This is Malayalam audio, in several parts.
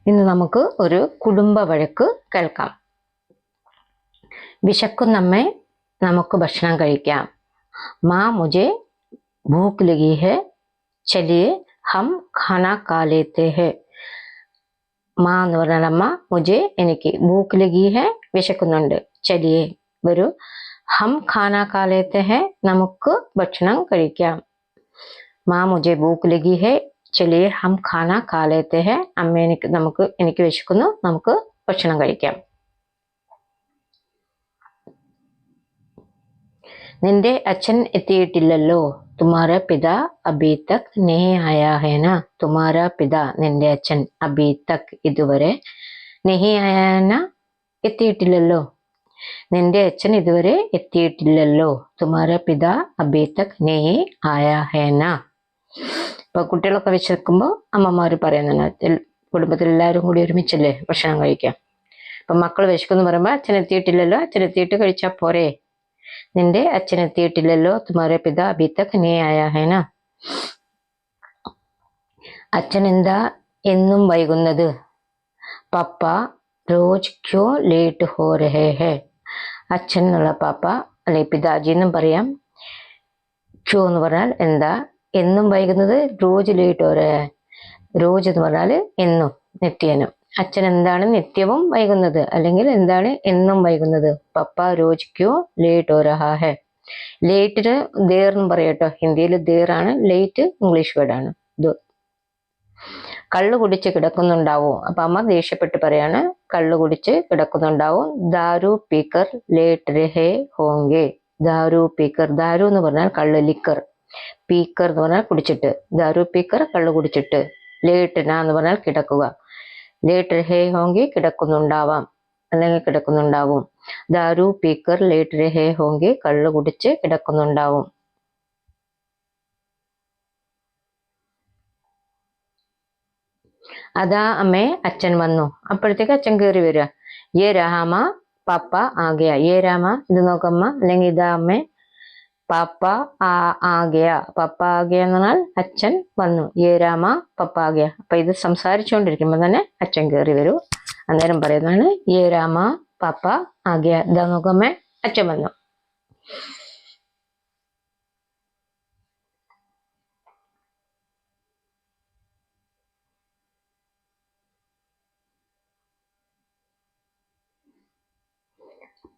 ഇന്ന് നമുക്ക് ഒരു കുടുംബ വഴക്ക് കേൾക്കാം. വിശക്കുന്നമ്മേ, നമുക്ക് ഭക്ഷണം കഴിക്കാം. മാ മുझे ഭൂക്ക് ലഗി ഹെ, ചലിയെ ഹം ഖാന ഖാ ലേത്തെ ഹെ. മാ എന്ന് പറഞ്ഞാൽ അമ്മ, മുझे എനിക്ക്, ഭൂക്ക് ലഗി ഹെ വിശക്കുന്നുണ്ട്, ചലിയെ വരൂ, ഹം ഖാന ഖാ ലേത്തെ ഹെ നമുക്ക് ഭക്ഷണം കഴിക്കാം. മാ മുझे ഭൂക്ക് ലഗി ഹെ, ചലിയെ ഹം ഖാന ഖാ ലേത്തെ ഹെ. അമ്മ എനിക്ക് വിശക്കുന്നു, നമുക്ക് ഭക്ഷണം കഴിക്കാം. നിന്റെ അച്ഛൻ എത്തിയിട്ടില്ലല്ലോ. തുമാരാ പിതാ അബി തക് നഹീ ആയാ ഹൈ നാ. തുമാരാ പിതാ നിന്റെ അച്ഛൻ, അബി തക് ഇതുവരെ, നഹീ ആയാ നാ എത്തിയിട്ടില്ലല്ലോ. നിന്റെ അച്ഛൻ ഇതുവരെ എത്തിയിട്ടില്ലല്ലോ. തുമാരാ പിതാ അബി തക് നഹീ ആയാ ഹൈ നാ. ഇപ്പൊ കുട്ടികളൊക്കെ വിശക്കുമ്പോൾ അമ്മമാര് പറയുന്നുണ്ട്, കുടുംബത്തിൽ എല്ലാവരും കൂടി ഒരുമിച്ചല്ലേ ഭക്ഷണം കഴിക്കാം. അപ്പൊ മക്കൾ വിശക്കുന്നു പറയുമ്പോ അച്ഛൻ എത്തിയിട്ടില്ലല്ലോ, അച്ഛൻ എത്തിയിട്ട് കഴിച്ചാ പോരെ. നിന്റെ അച്ഛൻ എത്തിയിട്ടില്ലല്ലോ. തുമാരെ പിതാ അബി തക് നഹീ ആയാ ഹൈ നാ. അച്ഛൻ എന്താ എന്നും വൈകുന്നത്. പപ്പ റോജ് ക്യോ ലേറ്റ് ഹോ രഹേ ഹെ. അച്ഛൻ എന്നുള്ള പാപ്പ അല്ലെ പിതാജി എന്നും പറയാം. ക്യോ എന്ന് പറഞ്ഞാൽ എന്താ, എന്നും വൈകുന്നത്. റോജ് ലേറ്റ് ഹോ രഹേ. റോജ് എന്ന് പറഞ്ഞാൽ എന്നും, നിത്യേനും. അച്ഛൻ എന്താണ് നിത്യവും വൈകുന്നത്, അല്ലെങ്കിൽ എന്താണ് എന്നും വൈകുന്നത്. പപ്പ റോജ് ക്യോ ലേറ്റ് ഹോ രഹാ ഹെ. ലേറ്റിന് ദേർ എന്നും പറയട്ടോ. ഹിന്ദിയിൽ ദേർ ആണ്, ലേറ്റ് ഇംഗ്ലീഷ് വേർഡാണ്. കള്ളു കുടിച്ച് കിടക്കുന്നുണ്ടാവും. അപ്പൊ അമ്മ ദേഷ്യപ്പെട്ട് പറയാണ്, കള്ളു കുടിച്ച് കിടക്കുന്നുണ്ടാവും. ദാരു പീക്കർ ലേറ്റ് രഹേ ഹോങ്കെ. ദാരു പീക്കർ, ദാരു എന്ന് പറഞ്ഞാൽ കള്ള്, ലിക്കർ. പീക്കർ എന്ന് പറഞ്ഞാൽ കുടിച്ചിട്ട്. ദാരു പീക്കർ കള്ളു കുടിച്ചിട്ട്. ലേറ്റ് ന എന്ന് പറഞ്ഞാൽ കിടക്കുക. ലേറ്റ് രഹേ ഹോങ്കെ കിടക്കുന്നുണ്ടാവാം, അല്ലെങ്കിൽ കിടക്കുന്നുണ്ടാവും. ദാരു പീക്കർ ലേറ്റ് രഹേ ഹോങ്കെ കള്ളു കുടിച്ച് കിടക്കുന്നുണ്ടാവും. അതാ അമ്മേ, അച്ഛൻ വന്നു. അപ്പോഴത്തേക്ക് അച്ഛൻ കയറി വരിക. ഏ രാമ പാപ്പ ആകെയ. ഏ രാമ ഇത് നോക്കമ്മ, അല്ലെങ്കിൽ ഇതാ അമ്മേ, പാപ്പ ആകെയ. പപ്പ ആകെയ എന്ന് പറഞ്ഞാൽ അച്ഛൻ വന്നു. ഏ രാമ പപ്പ ആകെയ. അപ്പൊ ഇത് സംസാരിച്ചുകൊണ്ടിരിക്കുമ്പോ തന്നെ അച്ഛൻ കയറി വരൂ. അന്നേരം പറയുന്നതാണ് ഏ രാമ പാപ്പ ആകെയ. ഇതാ നോക്കമ്മേ, അച്ഛൻ വന്നു.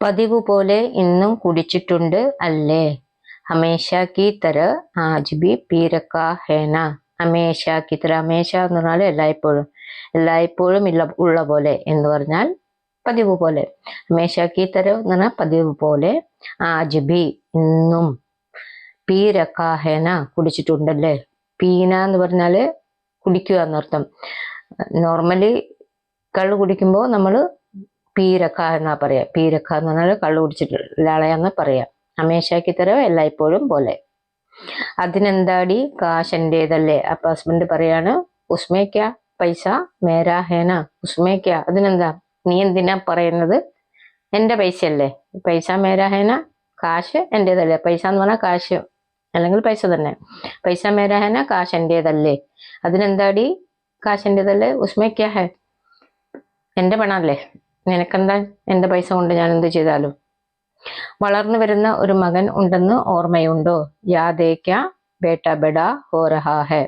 പതിവ് പോലെ ഇന്നും കുടിച്ചിട്ടുണ്ട് അല്ലേ. ഹമേശ കി തര ആജ് ബി പീ രക്കാ ഹേ നാ. ഹമേശ കി തര, ഹമേശ എന്ന് പറഞ്ഞാൽ എല്ലായ്പ്പോഴും, എല്ലായ്പ്പോഴും ഉള്ള പോലെ എന്ന് പറഞ്ഞാൽ പതിവ് പോലെ. ഹമേശ കി തര എന്ന് പറഞ്ഞാൽ പതിവ് പോലെ. ആജ് ബി ഇന്നും. പീ രക്കാ ഹേ നാ കുടിച്ചിട്ടുണ്ടല്ലേ. പീന എന്ന് പറഞ്ഞാല് കുടിക്കുക എന്നർത്ഥം. നോർമലി കള്ളു കുടിക്കുമ്പോൾ നമ്മള് പീരക്ക എന്നാ പറയാ. പീരക്ക എന്ന് പറഞ്ഞാൽ കള്ളു കുടിച്ചിട്ടുള്ളയാളെന്ന് പറയാ. ഹമേശാക്കി തരോ എല്ലായ്പ്പോഴും പോലെ. അതിനെന്താടി, കാശ് എന്റേതല്ലേ. അപ്പൊ ഹസ്ബൻഡ് പറയാണ്, ഉസ്മേക്ക പൈസ മേരാ ഹേന. ഉസ്മേക്ക അതിനെന്താ, നീ എന്തിനാ പറയുന്നത്, എന്റെ പൈസയല്ലേ. പൈസ മേരാ ഹേന, കാശ് എന്റേതല്ലേ. പൈസ എന്ന് പറഞ്ഞാൽ കാശ്, അല്ലെങ്കിൽ പൈസ തന്നെ. പൈസ മേരാ ഹേന, കാശ് എന്റേതല്ലേ. അതിനെന്താടി, കാശ് എന്റേതല്ലേ. ഉസ്മേക്ക ഹേ, എന്റെ പണല്ലേ, നിനക്കെന്താ എന്റെ പൈസ കൊണ്ട് ഞാൻ എന്ത് ചെയ്താലും. വളർന്നു വരുന്ന ഒരു മകൻ ഉണ്ടെന്ന് ഓർമ്മയുണ്ടോ. യാദ് ഹേ ക്യാ ബേട്ട ബഡാ ഹോ രഹാ ഹെ.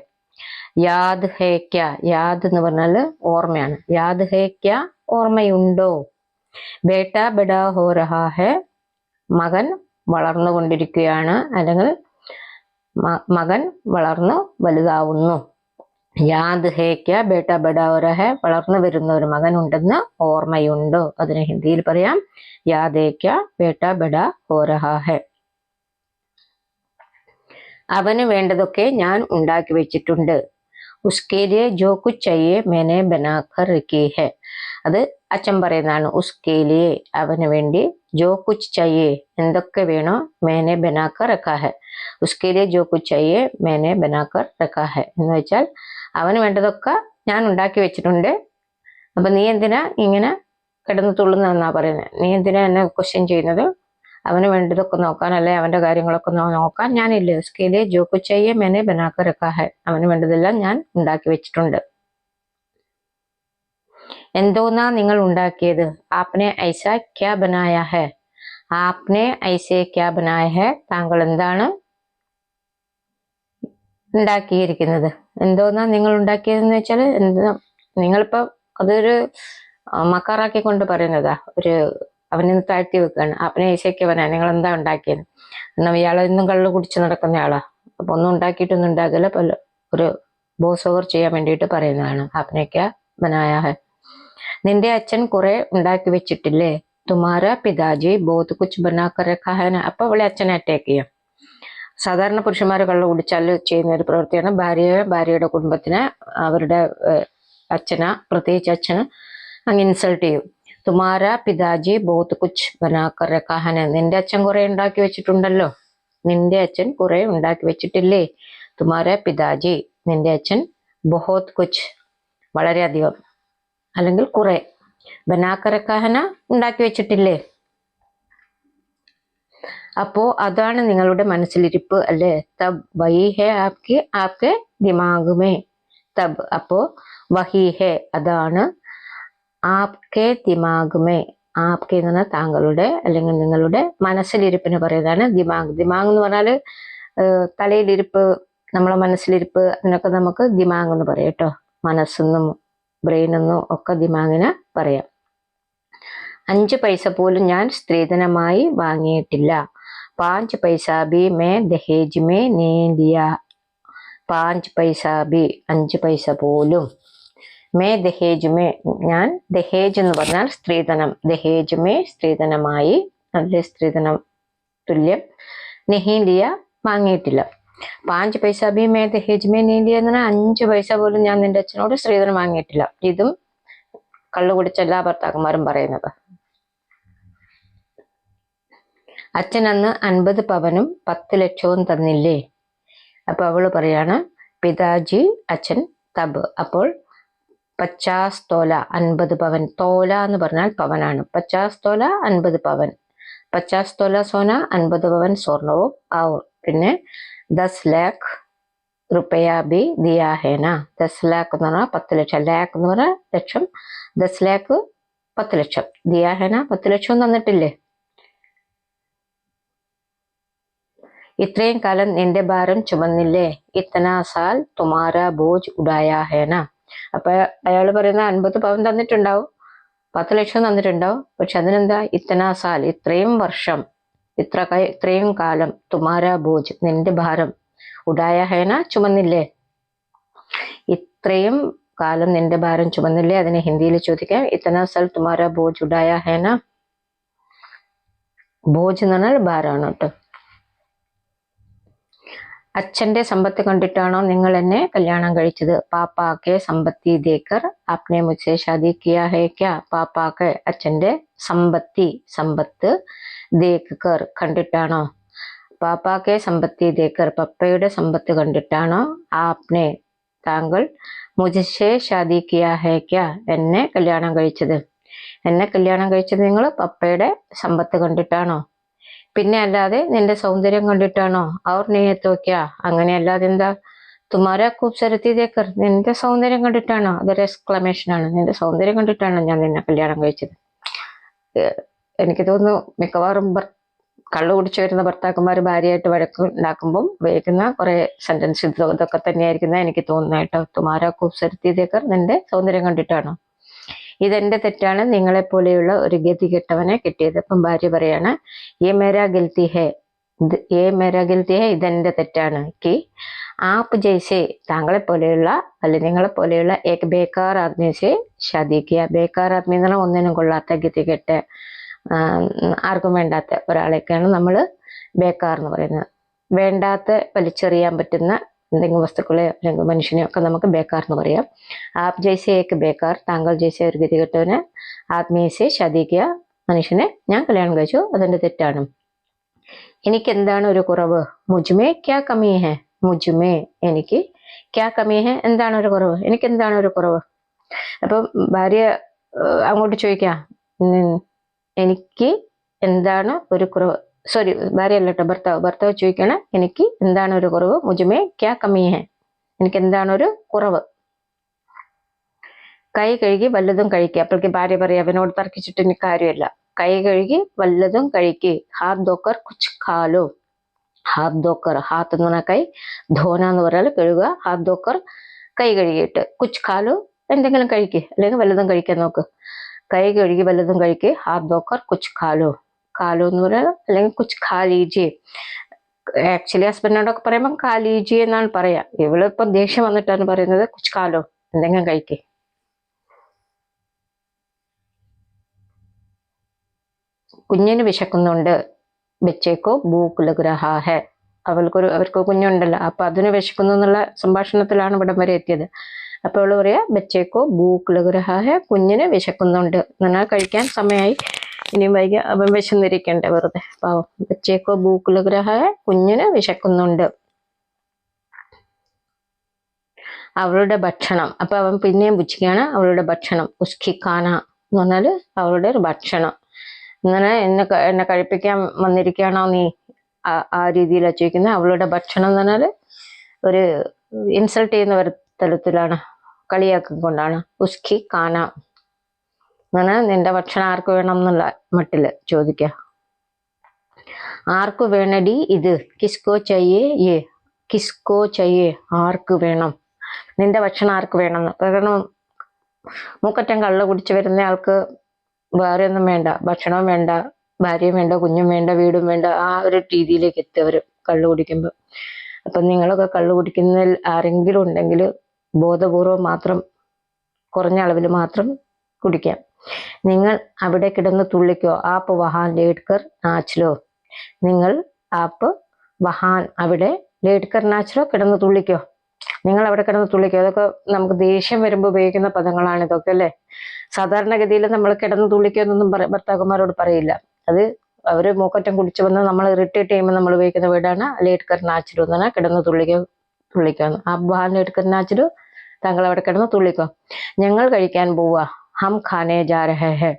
യാദ് ഹേ ക്യാ, യാദ് എന്ന് പറഞ്ഞാല് ഓർമ്മയാണ്. യാദ് ഹേ ക്യാ ഓർമ്മയുണ്ടോ. ബേട്ട ബഡാ ഹോ രഹാ ഹെ മകൻ വളർന്നുകൊണ്ടിരിക്കുകയാണ്, അല്ലെങ്കിൽ മകൻ വളർന്നു വലുതാവുന്നു. യാദ് ഹേ ക്യാ ബേട്ട ബഡാ ഹോ രഹാ ഹെ, വളർന്നു വരുന്ന ഒരു മകൻ ഉണ്ടെന്ന് ഓർമ്മയുണ്ടോ. അതിന് ഹിന്ദിയിൽ പറയാം, യാദ് ഹേ ക്യാ ബേട്ട ബഡാ ഹോ രഹാ ഹെ. അവന് വേണ്ടതൊക്കെ ഞാൻ ഉണ്ടാക്കി വെച്ചിട്ടുണ്ട്. ഉസ്കേ ലിയേ ജോ കുച്ച് ചാഹിയേ मैंने बनाकर रखी है. അത് അച്ഛൻ പറയുന്നതാണ്. ഉസ്കേ ലിയേ അവന് വേണ്ടി, ജോ കുച്ച് ചാഹിയേ എന്തൊക്കെ വേണോ, मैंने बनाकर रखा है. ഉസ്കേ ലിയേ ജോ കുച്ച് ചാഹിയേ मैंने बनाकर रखा है എന്ന് വെച്ചാൽ അവന് വേണ്ടതൊക്കെ ഞാൻ ഉണ്ടാക്കി വെച്ചിട്ടുണ്ട്. അപ്പൊ നീ എന്തിനാ ഇങ്ങനെ കിടന്ന് തുള്ളുന്നതെന്നാ പറയുന്നത്. നീ എന്തിനാ എന്നെ ക്വസ്റ്റ്യൻ ചെയ്യുന്നത്. അവന് വേണ്ടതൊക്കെ നോക്കാൻ, അല്ലെ അവന്റെ കാര്യങ്ങളൊക്കെ നോക്കാൻ ഞാനില്ലേ. ഉസ്കേ ലിയേ ജോ കുച്ച് ചാഹിയേ मैंने बनाकर रखा है. അവന് വേണ്ടതെല്ലാം ഞാൻ ഉണ്ടാക്കി വെച്ചിട്ടുണ്ട്. എന്തോന്നാ നിങ്ങൾ ഉണ്ടാക്കിയത്? ആപ്നെ ഐസ ക്യാ ബനായ ഹെ? ആപ്നെ ഐസെ ക്യാ ബനായ ഹെ? താങ്കൾ എന്താണ് ഉണ്ടാക്കിയിരിക്കുന്നത്? എന്തോന്നാ നിങ്ങൾ ഉണ്ടാക്കിയതെന്ന് വെച്ചാൽ എന്താ, നിങ്ങളിപ്പോ അതൊരു മക്കാറാക്കി കൊണ്ട് പറയുന്നതാ, ഒരു അവനെ താഴ്ത്തി വെക്കുകയാണ്. ആപ്നെ ഐസയ്ക്ക് ബനായ, നിങ്ങൾ എന്താ ഉണ്ടാക്കിയത്? എന്നാൽ ഇയാളെ ഇന്നും കള്ളു കുടിച്ച് നടക്കുന്ന ആളാ, അപ്പൊ ഒന്നും ഉണ്ടാക്കിയിട്ടൊന്നും ഉണ്ടാകില്ല, ഒരു ബോസ് ഓവർ ചെയ്യാൻ വേണ്ടിയിട്ട് പറയുന്നതാണ്. ആപ്നെ ക്യാ ബനായ ഹെ? നിന്റെ അച്ഛൻ കുറെ ഉണ്ടാക്കി വെച്ചിട്ടില്ലേ? തുമാര പിതാജി ബോത്ത് കുച്ച് ബനാക്കർ രഖാ ഹൈ ന? അപ്പൊ അവളെ അച്ഛനെ അറ്റാക്ക് ചെയ്യാം. സാധാരണ പുരുഷന്മാർ കള്ളു കുടിച്ചാൽ ചെയ്യുന്ന ഒരു പ്രവൃത്തിയാണ് ഭാര്യയുടെ കുടുംബത്തിനെ, അവരുടെ അച്ഛനെ, പ്രത്യേകിച്ച് അച്ഛന് അങ്ങ് ഇൻസൾട്ട് ചെയ്യും. തുമാര പിതാജി ബോത്ത് കുച്ച് ബനാക്കർ രഖാ ഹൈ ന? നിന്റെ അച്ഛൻ കുറെ ഉണ്ടാക്കി വെച്ചിട്ടുണ്ടല്ലോ. നിന്റെ അച്ഛൻ കുറെ ഉണ്ടാക്കി വെച്ചിട്ടില്ലേ? തുമാര പിതാജി, നിന്റെ അച്ഛൻ, ബഹോത് കുച്ച്, വളരെയധികം അല്ലെങ്കിൽ കുറെ, ബനാക്കർ രഖാ ഹൈ ന, ഉണ്ടാക്കി വെച്ചിട്ടില്ലേ? അപ്പോ അതാണ് നിങ്ങളുടെ മനസ്സിലിരിപ്പ് അല്ലേ? തബ് വഹി ഹെ ആപ്കെ ദിമാഗ് മേ. തബ് അപ്പോ, വഹി ഹെ അതാണ്, ആപ്കെ ദിമാഗ് മേ, ആപ്കെ എന്ന് പറഞ്ഞാൽ താങ്കളുടെ അല്ലെങ്കിൽ നിങ്ങളുടെ മനസ്സിലിരിപ്പിന് പറയുന്നതാണ് ദിമാഗ്. ദിമാഗ് എന്ന് പറഞ്ഞാൽ തലയിലിരിപ്പ്, നമ്മളെ മനസ്സിലിരിപ്പ്, അതിനൊക്കെ നമുക്ക് ദിമാഗ് എന്ന് പറയാം കേട്ടോ. മനസ്സെന്നും ബ്രെയിനെന്നും ഒക്കെ ദിമാഗിന് പറയാം. 5 പൈസ പോലും ഞാൻ സ്ത്രീധനമായി വാങ്ങിയിട്ടില്ല. 5 പൈസ ബി മേ ദഹേജ് മേ നേ ലിയാ. 5 പൈസ ബി, 5 പൈസ പോലും, മേ ദഹേജ് മേ, ഞാൻ, ദഹേജ് എന്ന് പറഞ്ഞാൽ സ്ത്രീധനം, ദഹേജ് മേ സ്ത്രീധനമായി, അല്ലെ സ്ത്രീധനം തുല്യം, നെഹി ലിയ വാങ്ങിയിട്ടില്ല. 5 പൈസ ബി മേ ദഹേജ് മേ നേ ലിയ എന്ന് പറഞ്ഞാൽ 5 പൈസ പോലും ഞാൻ നിന്റെ അച്ഛനോട് സ്ത്രീധനം വാങ്ങിയിട്ടില്ല. ഇതും കള്ളു കുടിച്ച എല്ലാ ഭർത്താക്കന്മാരും പറയുന്നത്. അച്ഛൻ അന്ന് 50 പവനും 10 ലക്ഷവും തന്നില്ലേ? അപ്പൊ അവള് പറയാണ്, പിതാജി, അച്ഛൻ, തബ് അപ്പോൾ 50 തോല, 50 പവൻ. തോല എന്ന് പറഞ്ഞാൽ പവനാണ്. 50 തോല 50 പവൻ. 50 തോല സോന, 50 പവൻ സ്വർണവും, ഔർ പിന്നെ 10 ലാഖ് റുപ്പയ ബി ദിയാ ഹേന. 10 ലാഖ് എന്ന് പറഞ്ഞാൽ 10 ലക്ഷം, ലാഖ് എന്ന് പറഞ്ഞാൽ ലക്ഷം, 10 ലാഖ് 10 ലക്ഷം, ദിയാ ഹേന 10 ലക്ഷം തന്നിട്ടില്ലേ? ഇത്രയും കാലം നിന്റെ ഭാരം ചുമന്നില്ലേ? ഇത്തന സാൽ തുമാര ബോജ് ഉഡായാ ഹേന. അപ്പൊ അയാൾ പറയുന്ന 50 പവൻ തന്നിട്ടുണ്ടാവും, 10 ലക്ഷം തന്നിട്ടുണ്ടാവും, പക്ഷെ അതിനെന്താ, ഇത്തന സാൽ, ഇത്രയും വർഷം, ഇത്രയും കാലം, തുമാര ബോജ് നിന്റെ ഭാരം, ഉഡായ ഹേന ചുമന്നില്ലേ? ഇത്രയും കാലം നിന്റെ ഭാരം ചുമന്നില്ലേ? അതിനെ ഹിന്ദിയിൽ ചോദിക്കാം, ഇത്തന സാൽ തുമാര ബോജ് ഉഡായ ഹേന. ബോജ് എന്ന് പറഞ്ഞാൽ ഭാരമാണ് കേട്ടോ. അച്ഛന്റെ സമ്പത്ത് കണ്ടിട്ടാണോ നിങ്ങൾ എന്നെ കല്യാണം കഴിച്ചത്? പാപ്പാക്കെ സമ്പത്തി ദേക്കർ ആപ്നെ മുझसे शादी किया है क्या? പാപ്പാക്കെ അച്ഛന്റെ സമ്പത്ത് ദേക്കർ കണ്ടിട്ടാണോ? പാപ്പാക്കെ സമ്പത്തി ദേക്കർ പപ്പയുടെ സമ്പത്ത് കണ്ടിട്ടാണോ? ആപ്നെ താങ്കൾ മുझसे शादी किया है क्या എന്നെ കല്യാണം കഴിച്ചത്? എന്നെ കല്യാണം കഴിച്ചത് നിങ്ങൾ പപ്പയുടെ സമ്പത്ത് കണ്ടിട്ടാണോ? പിന്നെ അല്ലാതെ നിന്റെ സൗന്ദര്യം കണ്ടിട്ടാണോ? അവർ നെയ്യത്തോക്യാ, അങ്ങനെ അല്ലാതെ എന്താ? തുമാര ഖൂബ്സൂരത്തി ദേക്കർ, നിന്റെ സൗന്ദര്യം കണ്ടിട്ടാണോ? അതൊരു എക്സ്ക്ലമേഷൻ ആണ്. നിന്റെ സൗന്ദര്യം കണ്ടിട്ടാണോ ഞാൻ നിന്നെ കല്യാണം കഴിച്ചത്? എനിക്ക് തോന്നുന്നു മിക്കവാറും കള്ളു കുടിച്ചു വരുന്ന ഭർത്താക്കന്മാർ ഭാര്യയായിട്ട് വഴക്ക് ഉണ്ടാക്കുമ്പം ഉപയോഗിക്കുന്ന കുറെ സെന്റൻസ് ഇതൊക്കെ തന്നെയായിരിക്കുന്ന എനിക്ക് തോന്നുന്നത് കേട്ടോ. തുമാര ഖൂബ്സൂരത്തി ദേക്കർ, നിന്റെ സൗന്ദര്യം കണ്ടിട്ടാണോ? ഇതെന്റെ തെറ്റാണ്, നിങ്ങളെപ്പോലെയുള്ള ഒരു ഗതികെട്ടവനെ കിട്ടിയത്. അപ്പം ഭാര്യ പറയാണ്, യേ മേരാ ഗൽത്തി ഹേ, ഇതെന്റെ തെറ്റാണ്. കി ആപ് ജൈസെ, താങ്കളെ പോലെയുള്ള അല്ലെ നിങ്ങളെ പോലെയുള്ള ഏക് ബേക്കാർ ആദ്മിയെ ഷാദി കിയ. ബേക്കാർ ആദ്മി എന്ന് പറഞ്ഞാൽ ഒന്നിനും കൊള്ളാത്ത ഗതികെട്ട, ആർക്കും വേണ്ടാത്ത ഒരാളെയൊക്കെയാണ് നമ്മൾ ബേക്കാർ എന്ന് പറയുന്നത്. വേണ്ടാത്ത വലിച്ചെറിയാൻ പറ്റുന്ന എന്തെങ്കിലും വസ്തുക്കളെ അല്ലെങ്കിൽ മനുഷ്യനെയോ ഒക്കെ നമുക്ക് ബേക്കാർ എന്ന് പറയാം. ആപ് ജൈസെ ഏക്ക് ബേക്കാർ, താങ്കൾ ജൈസെ ഒരു ഗതികെട്ടവന്, ആത്മീയസെ ഷാദിക്കുക, മനുഷ്യനെ ഞാൻ കല്യാണം കഴിച്ചു, അതെന്റെ തെറ്റാണ്. എനിക്ക് എന്താണ് ഒരു കുറവ്? മുജ്മേ ക്യാ കമി ഹെ, മുജ്മേ എനിക്ക്, ക്യാ കമി ഹെ എന്താണ് ഒരു കുറവ്, എനിക്ക് എന്താണ് ഒരു കുറവ്? അപ്പം ഭാര്യ അങ്ങോട്ട് ചോദിക്കാം, എനിക്ക് എന്താണ് ഒരു കുറവ്, സോറി ഭാര്യ അല്ല കേട്ടോ, ഭർത്താവ് ചോദിക്കണം, എനിക്ക് എന്താണ് ഒരു കുറവ്? മുജ്മേ ക്യാ കമി ഹെ, എനിക്ക് എന്താണ് ഒരു കുറവ്? കൈ കഴുകി വല്ലതും കഴിക്കുക. അപ്പോഴേക്ക് ഭാര്യ പറയാം അവനോട് തർക്കിച്ചിട്ട് ഇനി കാര്യമില്ല. കൈ കഴുകി വല്ലതും കഴിക്കുക. ഹാത്ത് ധോക്കർ കുച്ച് ഖാലോ. ഹാത്ത് ധോക്കർ, ഹാത്ത് എന്ന് പറഞ്ഞാൽ കൈ, ധോന എന്ന് പറഞ്ഞാൽ കഴുകുക. ഹാത്ത് ധോക്കർ കൈ കഴുകിയിട്ട് കുച്ച് ഖാലോ എന്തെങ്കിലും കഴിക്കുക, അല്ലെങ്കിൽ വല്ലതും കഴിക്കാൻ നോക്ക്. കൈ കഴുകി വല്ലതും കഴിക്കുക. ഹാത്ത് ധോക്കർ കുച്ച് ഖാലോ. ഖാലോ എന്ന് പറയാം, അല്ലെങ്കിൽ കുച്ച് ഖാ ലീജിയെ. ആക്ച്വലി ഹസ്ബൻഡിനോടൊക്കെ പറയുമ്പോൾ ഖാ ലീജിയെ എന്നാണ് പറയാ. ഇവളിപ്പം ദേഷ്യം വന്നിട്ടാണ് പറയുന്നത് കുച്ച് ഖാലോ, എന്തെങ്കിലും കഴിക്കേ. കുഞ്ഞിന് വിശക്കുന്നുണ്ട്. ബച്ചേക്കോ ഭൂക്ക് ലഗ് രഹാ ഹെ. അവർക്ക് കുഞ്ഞുണ്ടല്ലോ, അപ്പൊ അതിന് വിശക്കുന്നു എന്നുള്ള സംഭാഷണത്തിലാണ് ഇവിടം വരെ എത്തിയത്. അപ്പൊ അവള് പറയാ ബച്ചേക്കോ ഭൂക്ക് ലഗ് രഹാ ഹെ, കുഞ്ഞിന് വിശക്കുന്നുണ്ട്. എന്നാൽ കഴിക്കാൻ സമയമായി, ഇനിയും വൈകി അവൻ വിശന്നിരിക്കണ്ടേ വെറുതെ പാവം. ബച്ചേക്കോ ഭൂക്ക് ലഗ് രഹാ ഹെ, കുഞ്ഞിന് വിശക്കുന്നുണ്ട്. അവളുടെ ഭക്ഷണം. അപ്പൊ അവൻ പിന്നെയും പുച്ഛിക്കാണ് അവളുടെ ഭക്ഷണം. ഉസ്കി ഖാന എന്ന് പറഞ്ഞാല് അവളുടെ ഒരു ഭക്ഷണം. ഇങ്ങനെ എന്നെ കഴിപ്പിക്കാൻ വന്നിരിക്കുകയാണോ നീ, ആ രീതിയിലാണ് ചോദിക്കുന്നത്. അവളുടെ ഭക്ഷണം എന്ന് പറഞ്ഞാല് ഒരു ഇൻസൾട്ട് ചെയ്യുന്ന തരത്തിലാണ്, കളിയാക്കിക്കൊണ്ടാണ്. ഉസ്കി ഖാന അങ്ങനെ നിന്റെ ഭക്ഷണം ആർക്ക് വേണം എന്നുള്ള മട്ടില് ചോദിക്കുക. ആർക്ക് വേണടി ഇത്, കിസ്കോ ചയ്യേ യേ. കിസ്കോ ചയ്യേ, ആർക്ക് വേണം, നിന്റെ ഭക്ഷണം ആർക്ക് വേണമെന്ന്. കാരണം മൂക്കറ്റം കള്ള കുടിച്ച് വരുന്ന ആൾക്ക് വേറെ ഒന്നും വേണ്ട, ഭക്ഷണവും വേണ്ട, ഭാര്യയും വേണ്ട, കുഞ്ഞും വേണ്ട, വീടും വേണ്ട, ആ ഒരു രീതിയിലേക്ക് എത്തിയവർ കള്ളു കുടിക്കുമ്പോൾ. അപ്പൊ നിങ്ങളൊക്കെ കള്ളു കുടിക്കുന്നതിൽ ആരെങ്കിലും ഉണ്ടെങ്കിൽ ബോധപൂർവം മാത്രം, കുറഞ്ഞ അളവിൽ മാത്രം കുടിക്കാം. നിങ്ങൾ അവിടെ കിടന്ന് തുള്ളിക്കോ. ആപ്പ് വഹാൻ ലേഡ്കർ നാച്ചിലോ. നിങ്ങൾ ആപ്പ് വഹാൻ അവിടെ, ലേഡ്കർ നാച്ചിലോ കിടന്ന് തുള്ളിക്കോ. നിങ്ങൾ അവിടെ കിടന്ന് തുള്ളിക്കോ. അതൊക്കെ നമുക്ക് ദേഷ്യം വരുമ്പോൾ ഉപയോഗിക്കുന്ന പദങ്ങളാണ് ഇതൊക്കെ അല്ലേ. സാധാരണഗതിയിൽ നമ്മൾ കിടന്ന് തുള്ളിക്കോ എന്നൊന്നും ഭർത്താക്കന്മാരോട് പറയില്ല. അത് അവര് മൂക്കറ്റം കുടിച്ചു വന്ന് നമ്മൾ ഇറിറ്റേറ്റ് ചെയ്യുമ്പോൾ നമ്മൾ ഉപയോഗിക്കുന്ന വീടാണ് ലേഡ്കർ നാച്ചിലോ എന്ന് പറഞ്ഞാൽ കിടന്ന് തുള്ളിക്കാന്ന്. ആപ്പ് വഹാൻ ലേഡ്കർ നാച്ചിലോ, താങ്കൾ അവിടെ കിടന്ന് തുള്ളിക്കോ. ഞങ്ങൾ കഴിക്കാൻ പോവാ. ഹം ഖാനെ ജാ രഹേ ഹെ.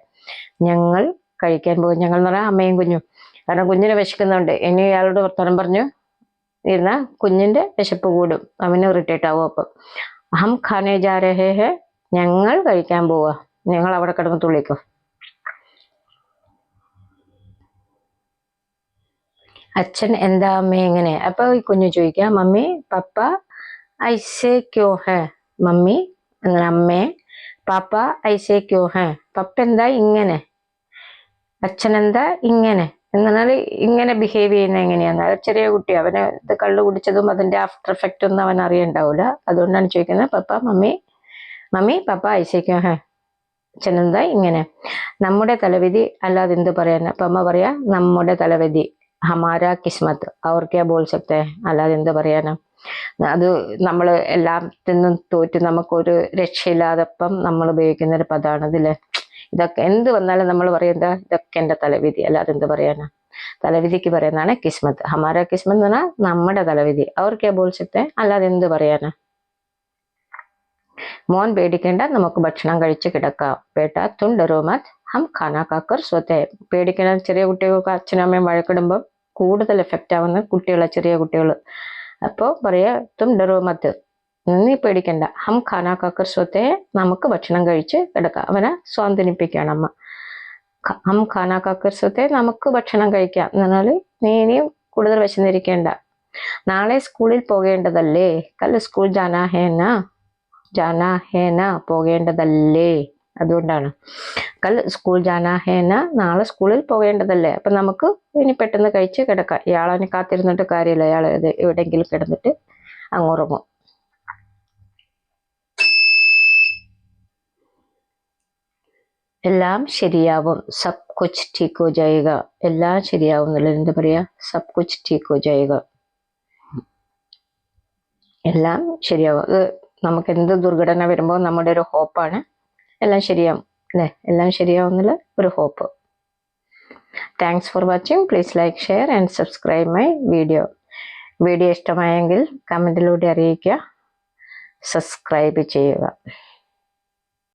ഞങ്ങൾ കഴിക്കാൻ പോകും. ഞങ്ങൾ എന്ന് പറഞ്ഞാൽ അമ്മയും കുഞ്ഞും. കാരണം കുഞ്ഞിനെ വിശക്കുന്നുണ്ട്. ഇനി ഇയാളോട് വർത്തമാനം പറഞ്ഞു ഇരുന്ന കുഞ്ഞിന്റെ വിശപ്പ് കൂടും, അവന് ഇറിറ്റേറ്റ് ആവും. അപ്പം ഹം ഖാനെ ജാ രഹേ ഹെ, ഞങ്ങൾ കഴിക്കാൻ പോവാ, ഞങ്ങൾ അവിടെ കിടന്ന് തുള്ളിക്കോ. അച്ഛൻ എന്താ അമ്മ എങ്ങനെ. അപ്പൊ ഈ കുഞ്ഞു ചോദിക്കാം മമ്മി പപ്പ ഐസേ ക്യോ ഹെ. മമ്മി അങ്ങനെ അമ്മേ, പാപ്പ ഐസേ ക്യോ ഹെ, പപ്പ എന്താ ഇങ്ങനെ, അച്ഛൻ എന്താ ഇങ്ങനെ എന്നാൽ ഇങ്ങനെ ബിഹേവ് ചെയ്യുന്ന എങ്ങനെയാന്ന്. അത് ചെറിയ കുട്ടി, അവന് ഇത് കള്ളു കുടിച്ചതും അതിന്റെ ആഫ്റ്റർ എഫക്റ്റ് ഒന്നും അവൻ അറിയണ്ടാവില്ല. അതുകൊണ്ടാണ് ചോദിക്കുന്നത് പപ്പ മമ്മി പപ്പ ഐസേ ക്യോ ഹെ, അച്ഛൻ എന്താ ഇങ്ങനെ. നമ്മുടെ തലവിധി അല്ലാതെ എന്ത് പറയാൻ. അപ്പൊ അമ്മ പറയാ നമ്മുടെ തലവിധി, ഹമാരാ കിസ്മത്ത്, അവർ ക്യാ ബോൾ സക്തേ, അല്ലാതെ എന്ത് പറയാനാ. അത് നമ്മൾ എല്ലാത്തിനും തോറ്റ് നമുക്കൊരു രക്ഷയില്ലാതപ്പം നമ്മൾ ഉപയോഗിക്കുന്ന ഒരു പദമാണ് ഇതില്. ഇതൊക്കെ എന്ത് വന്നാലും നമ്മൾ പറയുന്നത് ഇതൊക്കെ എന്റെ തലവിധി, അല്ലാതെ എന്ത് പറയാനാ. തലവിധിക്ക് പറയുന്നതാണ് കിസ്മത്ത്. ഹമാരാ കിസ്മത്ത് എന്ന് പറഞ്ഞാൽ നമ്മുടെ തലവിധി. അവർ ക്യാ ബോൾ സക്തേ, അല്ലാതെ എന്ത് പറയാനാ. മോൻ പേടിക്കേണ്ട, നമുക്ക് ഭക്ഷണം കഴിച്ച് കിടക്കാം. ബേട്ടാ തും ഡറോ മത്, ഹം ഖാനാ ഖാക്കർ സോത്തെ. പേടിക്കണം. ചെറിയ കുട്ടികൾക്ക് അച്ഛനും അമ്മയും വഴക്കിടുമ്പോൾ കൂടുതൽ എഫക്റ്റ് ആവുന്ന കുട്ടികളെ, ചെറിയ കുട്ടികൾ. അപ്പോൾ പറയാ തും ഡറോ മത്, നീ പേടിക്കണ്ട. ഹം ഖാനാ ഖാക്കർ സോത്തെ, നമുക്ക് ഭക്ഷണം കഴിച്ച് കിടക്കാം. അവനെ സ്വാന്തനിപ്പിക്കുകയാണ് അമ്മ. ഹം ഖാനാ ഖാക്കർ സോത്തെ, നമുക്ക് ഭക്ഷണം കഴിക്കാം എന്ന് പറഞ്ഞാൽ നീ ഇനിയും കൂടുതൽ വിശന്നിരിക്കേണ്ട. നാളെ സ്കൂളിൽ പോകേണ്ടതല്ലേ. കൽ സ്കൂൾ ജാനാ ഹേന, പോകേണ്ടതല്ലേ. അതുകൊണ്ടാണ് കൽ സ്കൂൾ ജാനാ ഹേന, നാളെ സ്കൂളിൽ പോകേണ്ടതല്ലേ. അപ്പൊ നമുക്ക് ഇനി പെട്ടെന്ന് കഴിച്ച് കിടക്കാം. ഇയാളെ കാത്തിരുന്നിട്ട് കാര്യമില്ല, ഇയാൾ എവിടെയെങ്കിലും കിടന്നിട്ട് അങ്ങുറങ്ങും. എല്ലാം ശരിയാവും. സബ് കുച്ച് ठीक हो जाएगा. എല്ലാം ശരിയാവും എന്നുള്ളത് എന്താ പറയാ, സബ് കുച്ച് ठीक हो जाएगा. എല്ലാം ശരിയാവും. അത് നമുക്ക് എന്ത് ദുർഘടന വരുമ്പോൾ നമ്മുടെ ഒരു ഹോപ്പാണ് എല്ലാം ശരിയാവും അല്ലെ. എല്ലാം ശരിയാവും എന്നുള്ള ഒരു hope. Thanks for watching. Please like, share and subscribe my video. Video ഇഷ്ടമായെങ്കിൽ കമന്റിലൂടെ അറിയിക്കുക, സബ്സ്ക്രൈബ് ചെയ്യുക.